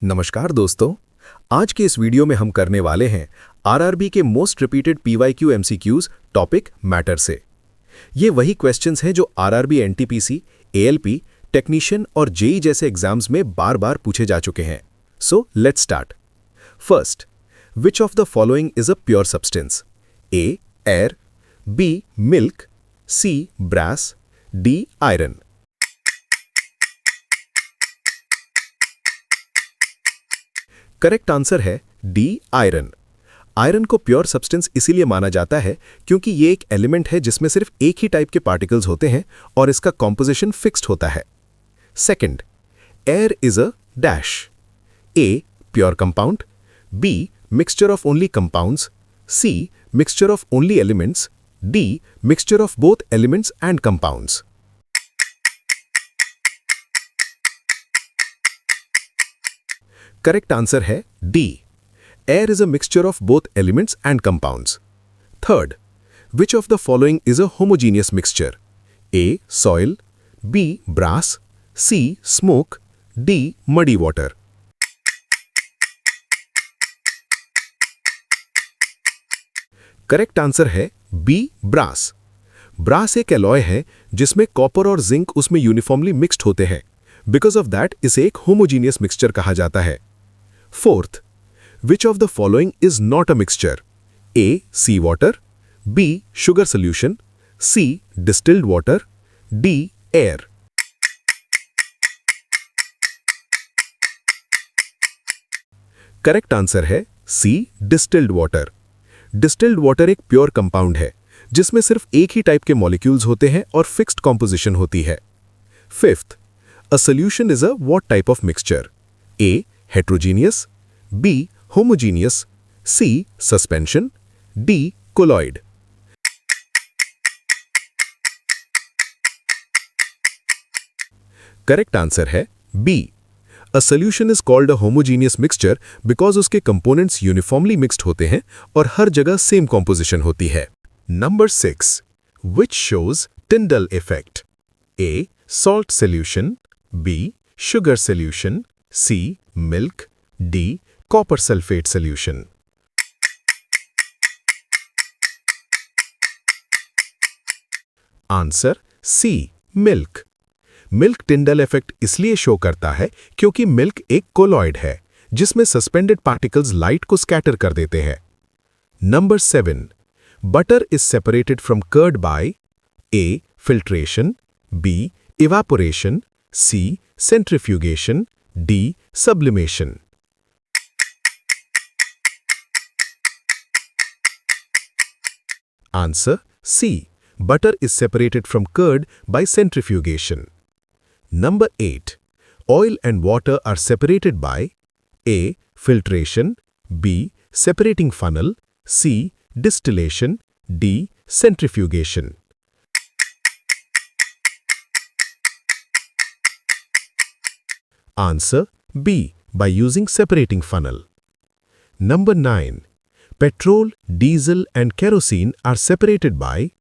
नमस्कार दोस्तों। आज के इस वीडियो में हम करने वाले हैं आरआरबी के most repeated PYQ MCQs topic matter से। ये वही क्वेश्चंस हैं जो आरआरबी एनटीपीसी, एएलपी, टेक्नीशियन और जेई जैसे एग्जाम्स में बार बार पूछे जा चुके हैं। So let's start. First, which of the following is a pure substance? A air, B milk, C brass, D iron. Correct answer है डी आयरन। आयरन को प्योर सब्सटेंस इसीलिए माना जाता है क्योंकि ये एक एलिमेंट है जिसमें सिर्फ एक ही टाइप के पार्टिकल्स होते हैं और इसका कॉम्पोजिशन फिक्स्ड होता है। Second, air is a dash. A pure compound, B mixture of only compounds, C mixture of only elements, D mixture of both elements and compounds. Correct answer है D. Air is a mixture of both elements and compounds. Third, which of the following is a homogeneous mixture? A soil, B brass, C smoke, D muddy water. Correct answer है B brass. Brass एक alloy है जिसमें copper और zinc उसमें uniformly mixed होते हैं। Because of that इसे एक होमोजीनियस मिक्सचर कहा जाता है। Fourth, which of the following is not a mixture? A sea water, B sugar solution, C distilled water, D air. Correct answer है C distilled water. Distilled water एक pure compound है जिसमें सिर्फ एक ही type के मॉलिक्यूल्स होते हैं और फिक्स्ड कॉम्पोजिशन होती है। Fifth, a solution is a what type of mixture? A heterogeneous, B homogeneous, C suspension, D colloid. Correct answer है B. A solution is called a homogeneous mixture because उसके components uniformly mixed होते हैं और हर जगह same composition होती है। Number 6, which shows Tyndall effect? A salt solution, B sugar solution, C milk, D copper sulfate solution. Answer C milk. Milk Tyndall effect इसलिए show करता है क्योंकि मिल्क एक कोलॉइड है जिसमें सस्पेंडेड पार्टिकल्स लाइट को स्कैटर कर देते हैं। Number 7, butter is separated from curd by A filtration, B evaporation, C centrifugation, D sublimation. Answer C. Butter is separated from curd by centrifugation. Number 8. Oil and water are separated by A. Filtration, B. Separating funnel, C. Distillation, D. Centrifugation. Answer B. By using separating funnel. Number 9. Petrol, diesel and kerosene are separated by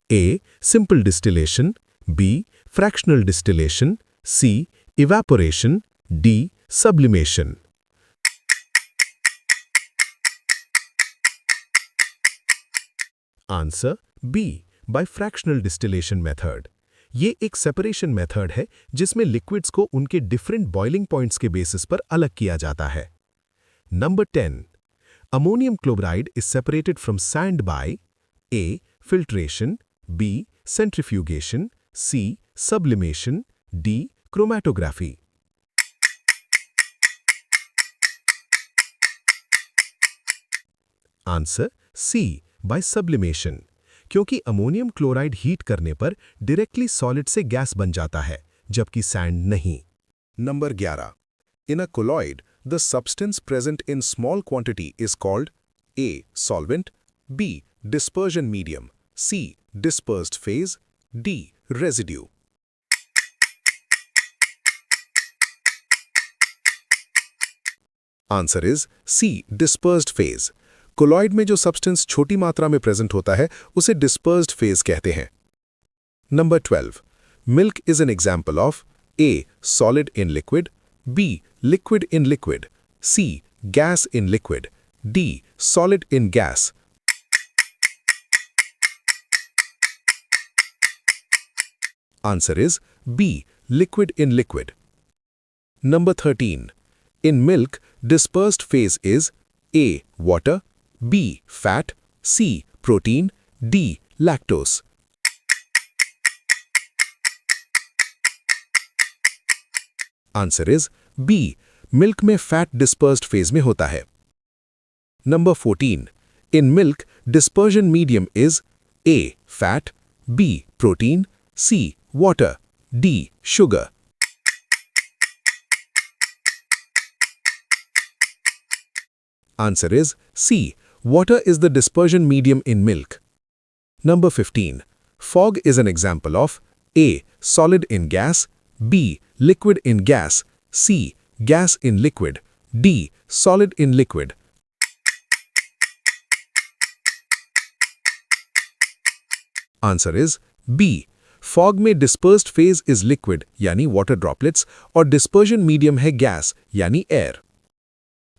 A. Simple distillation, B. Fractional distillation, C. Evaporation, D. Sublimation. Answer B. By fractional distillation method. ये एक separation method है जिसमें liquids को उनके different boiling points के basis पर अलग किया जाता है। Number 10, ammonium chloride is separated from sand by A filtration, B centrifugation, C sublimation, D chromatography. Answer C by sublimation, क्योंकि अमोनियम क्लोराइड हीट करने पर डायरेक्टली सॉलिड से गैस बन जाता है जबकि सैंड नहीं। Number 11, in a colloid the substance present in small quantity is called A solvent, B dispersion medium, C dispersed phase, D residue. Answer is C dispersed phase. Colloid में जो substance छोटी मात्रा में प्रेजेंट होता है उसे dispersed phase कहते हैं। Number 12, milk is an example of A solid in liquid, B. Liquid in liquid. C. Gas in liquid. D. Solid in gas. Answer is B. Liquid in liquid. Number 13. In milk, dispersed phase is A. Water, B. Fat, C. Protein, D. Lactose. Answer is B. Milk में fat dispersed phase में होता है. Number 14. In milk, dispersion medium is A. Fat, B. Protein, C. Water, D. Sugar. Answer is C. Water is the dispersion medium in milk. Number 15. Fog is an example of A. Solid in gas, B. Liquid in gas, C. Gas in liquid, D. Solid in liquid. Answer is B. Fog में dispersed phase is liquid यानी water droplets और dispersion medium है gas यानी air.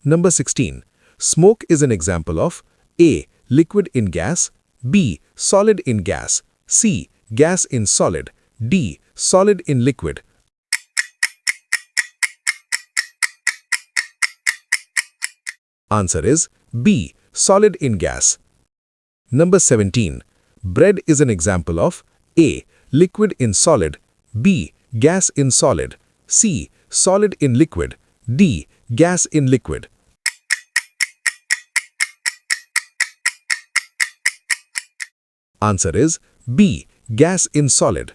Number 16. Smoke is an example of A. Liquid in gas, B. Solid in gas, C. Gas in solid, D. Solid in liquid. Answer is B. Solid in gas. Number 17. Bread is an example of A. Liquid in solid, B. Gas in solid, C. Solid in liquid, D. Gas in liquid. Answer is B. Gas in solid.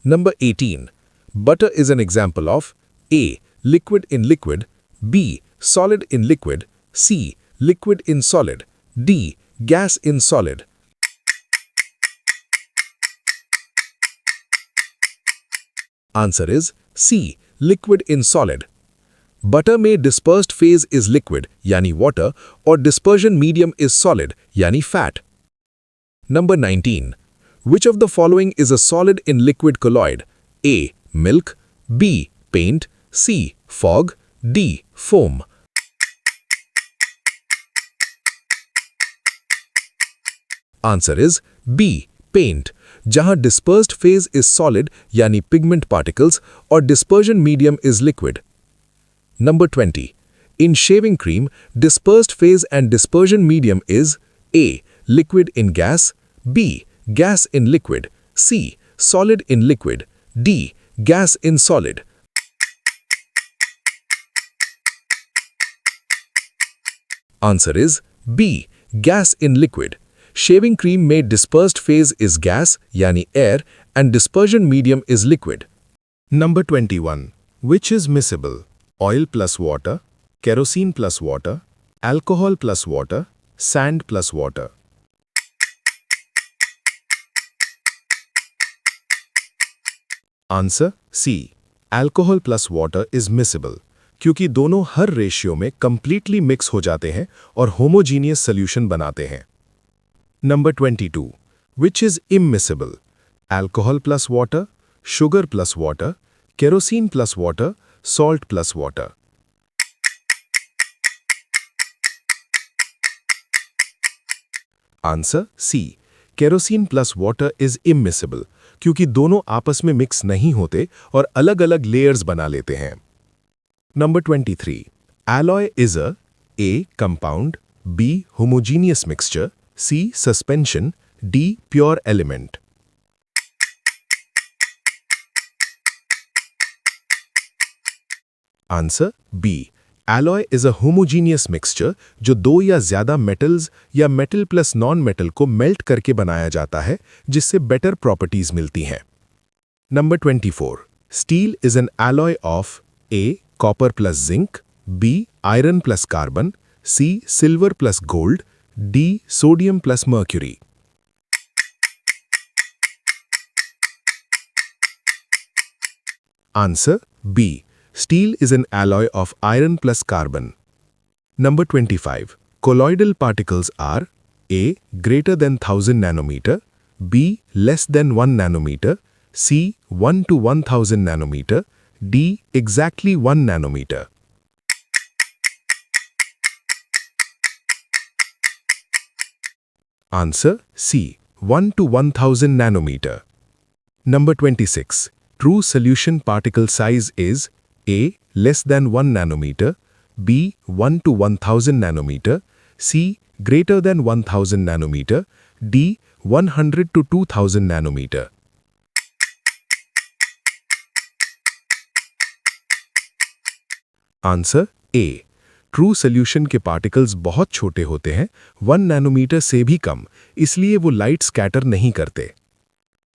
Number 18. Butter is an example of A. Liquid in liquid, B. Solid in liquid, C. Liquid in solid, D. Gas in solid. Answer is C. Liquid in solid. Butter में dispersed phase is liquid यानी water और dispersion medium is solid यानी fat. Number 19. Which of the following is a solid in liquid colloid? A. Milk, B. Paint, C. Fog, D. Foam. Answer is B. Paint, जहां dispersed phase is solid यानी pigment particles और dispersion medium is liquid. Number 20. In shaving cream, dispersed phase and dispersion medium is A. Liquid in gas, B. Gas in liquid, C. Solid in liquid, D. Gas in solid. Answer is B. Gas in liquid. Shaving cream में dispersed phase is gas यानी air and dispersion medium is liquid. Number 21. Which is miscible? Oil plus water, kerosene plus water, alcohol plus water, sand plus water. Answer C. Alcohol plus water is miscible क्योंकि दोनों हर ratio में completely mix हो जाते हैं और homogeneous solution बनाते हैं. Number 22. Which is immiscible? Alcohol plus water, sugar plus water, kerosene plus water, salt plus water. Answer C. Kerosene plus water is immiscible क्योंकि दोनों आपस में मिक्स नहीं होते और अलग-अलग लेयर्स बना लेते हैं. Number 23. Alloy is a compound, B. homogeneous mixture, C. suspension, D. pure element. Answer B. Alloy is a homogeneous mixture जो दो या ज़्यादा metals या metal plus non-metal को melt करके बनाया जाता है जिससे better properties मिलती हैं. Number 24. Steel is an alloy of A. copper plus zinc, B. iron plus carbon, C. silver plus gold, D. sodium plus mercury. Answer B. Steel is an alloy of iron plus carbon. Number 25. Colloidal particles are A. greater than 1000 nanometer, B. less than 1 nanometer, C. 1 to 1000 nanometer, D. Exactly 1 nanometer. Answer C. 1 to 1000 nanometer. Number 26. True solution particle size is A. Less than 1 nanometer, B. 1 to 1000 nanometer, C. Greater than 1000 nanometer, D. 100 to 2000 nanometer. Answer A. True solution के particles बहुत छोटे होते हैं, 1 nanometre से भी कम, इसलिए वो light scatter नहीं करते।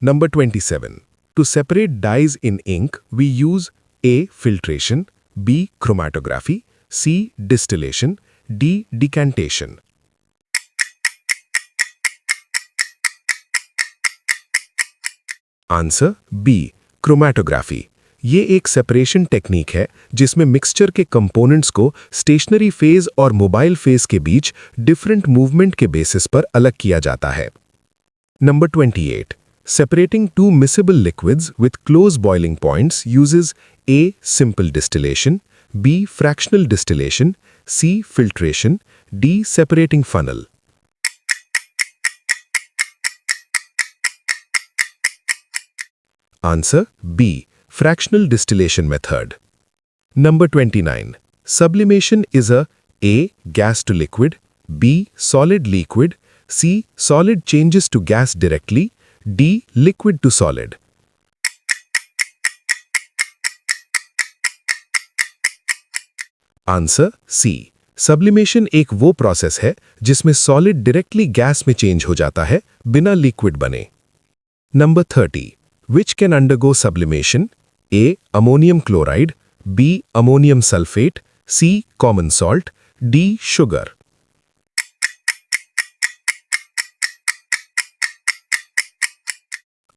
Number 27। To separate dyes in ink we use A. Filtration, B. Chromatography, C. Distillation, D. Decantation. Answer B. Chromatography. ये एक सेपरेशन टेक्निक है जिसमें मिक्सचर के कंपोनेंट्स को स्टेशनरी फेज और मोबाइल फेज के बीच डिफरेंट मूवमेंट के बेसिस पर अलग किया जाता है। Number 28। Separating two miscible liquids with close boiling points uses A. Simple distillation, B. Fractional distillation, C. Filtration, D. Separating funnel. Answer B. Fractional distillation method. Number 29. Sublimation is a. Gas to liquid, B. Solid liquid, C. Solid changes to gas directly, D. Liquid to solid. Answer C. Sublimation एक वो process है जिसमें solid directly gas में change हो जाता है बिना liquid बने। Number 30. Which can undergo sublimation? A. Ammonium chloride, B. Ammonium sulfate, C. Common salt, D. Sugar.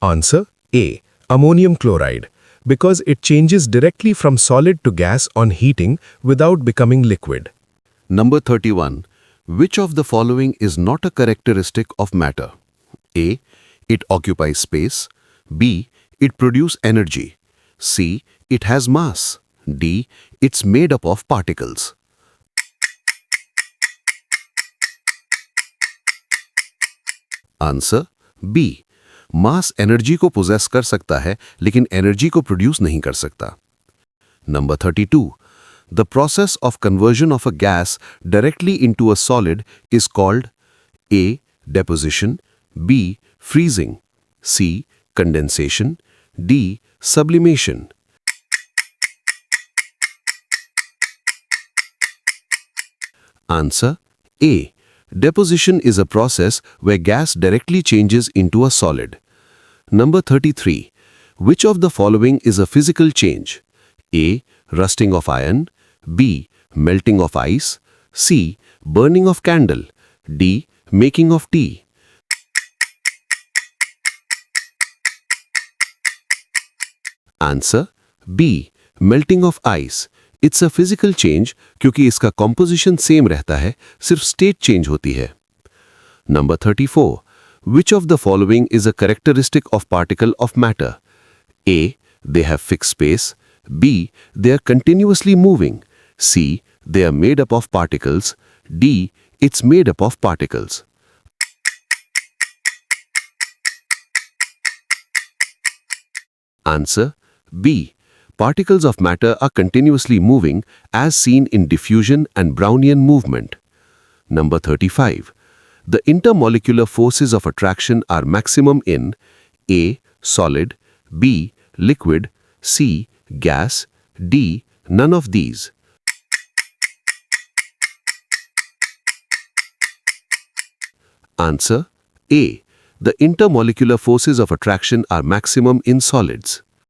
Answer A. Ammonium chloride, because it changes directly from solid to gas on heating without becoming liquid. Number 31. Which of the following is not a characteristic of matter? A. It occupies space, B. It produces energy, C. It has mass, D. It's made up of particles. Answer B. Mass energy को poses कर सकता है लेकिन energy को produce नहीं कर सकता। Number 32. The process of conversion of a gas directly into a solid is called A. Deposition, B. Freezing, C. Condensation, D. Sublimation. Answer A. Deposition is a process where gas directly changes into a solid. Number 33. Which of the following is a physical change? A. Rusting of iron, B. Melting of ice, C. Burning of candle, D. Making of tea. Answer B. Melting of ice. It's a physical change क्योंकि इसका composition same रहता है, सिर्फ state change होती है। Number 34. Which of the following is a characteristic of particle of matter? A. They have fixed space, B. They are continuously moving, C. They are made up of particles, D. It's made up of particles. Answer B. Particles of matter are continuously moving as seen in diffusion and Brownian movement. Number 35. The intermolecular forces of attraction are maximum in A. Solid, B. Liquid, C. Gas, D. None of these. Answer A. The intermolecular forces of attraction are maximum in solids.